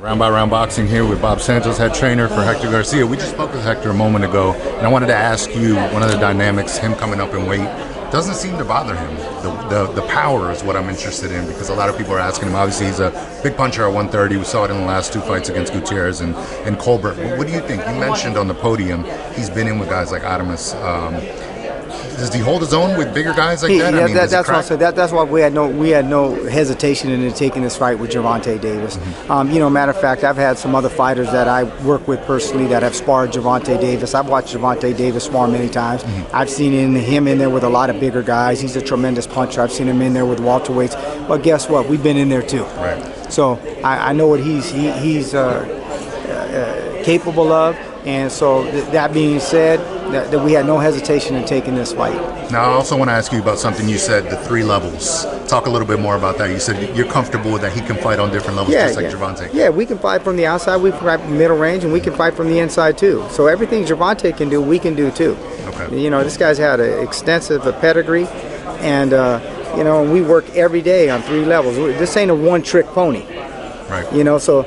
Round by round boxing here with Bob Santos, head trainer for Hector Garcia. We just spoke with Hector a moment ago, and I wanted to ask you, one of the dynamics, him coming up in weight, doesn't seem to bother him. The power is what I'm interested in, because a lot of people are asking him. Obviously, he's a big puncher at 130. We saw it in the last two fights against Gutierrez and Colbert. What do you think? You mentioned on the podium he's been in with guys like Adamus. Does he hold his own with bigger guys like that? Yeah, I mean, that's what I said. That's why we had no hesitation in taking this fight with Gervonta Davis. Mm-hmm. Matter of fact, I've had some other fighters that I work with personally that have sparred Gervonta Davis. I've watched Gervonta Davis spar many times. Mm-hmm. I've seen him in there with a lot of bigger guys. He's a tremendous puncher. I've seen him in there with welterweights. But guess what? We've been in there too. Right. So I know what he's capable of. And so that being said, that we had no hesitation in taking this fight. Now, I also want to ask you about something you said, the 3 levels. Talk a little bit more about that. You said you're comfortable with that he can fight on different levels, just like Gervonta. Yeah, we can fight from the outside, we can fight from middle range, and we can fight from the inside too. So everything Gervonta can do, we can do too. Okay. This guy's had an extensive pedigree, and we work every day on 3 levels. This ain't a one-trick pony. Right. So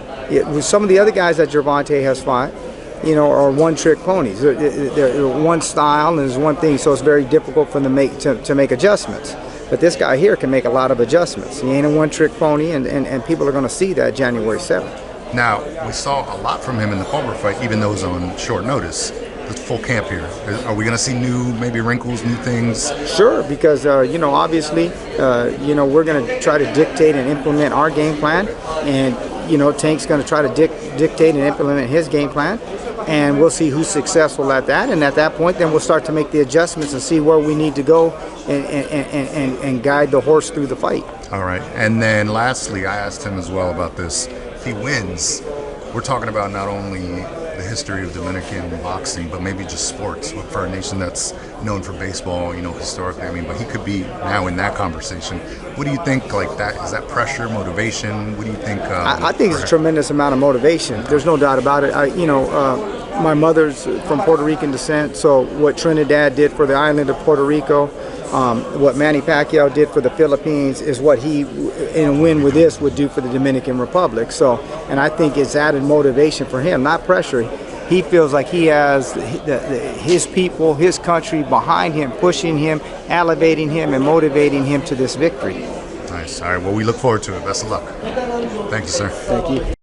with some of the other guys that Gervonta has fought, are one-trick ponies. They're one style and there's one thing, so it's very difficult for them to make adjustments. But this guy here can make a lot of adjustments. He ain't a one-trick pony, and people are going to see that January 7th. Now, we saw a lot from him in the Colbert fight, even though it was on short notice. It's full camp here. Are we going to see new, maybe wrinkles, new things? Sure, because obviously, we're going to try to dictate and implement our game plan, and Tank's going to try to dictate and implement his game plan. And we'll see who's successful at that, and at that point then we'll start to make the adjustments and see where we need to go and guide the horse through the fight. All right. And then lastly, I asked him as well about this. If he wins, we're talking about not only the history of Dominican boxing, but maybe just sports for a nation that's known for baseball, historically. I mean, but he could be now in that conversation. What do you think, like that? Is that pressure, motivation? What do you think? I think it's a tremendous amount of motivation. There's no doubt about it. My mother's from Puerto Rican descent, so what Trinidad did for the island of Puerto Rico, what Manny Pacquiao did for the Philippines is what he, in a win with this, would do for the Dominican Republic. So, and I think it's added motivation for him, not pressure. He feels like he has his people, his country behind him, pushing him, elevating him, and motivating him to this victory. Nice. All right. Well, we look forward to it. Best of luck. Thank you, sir. Thank you.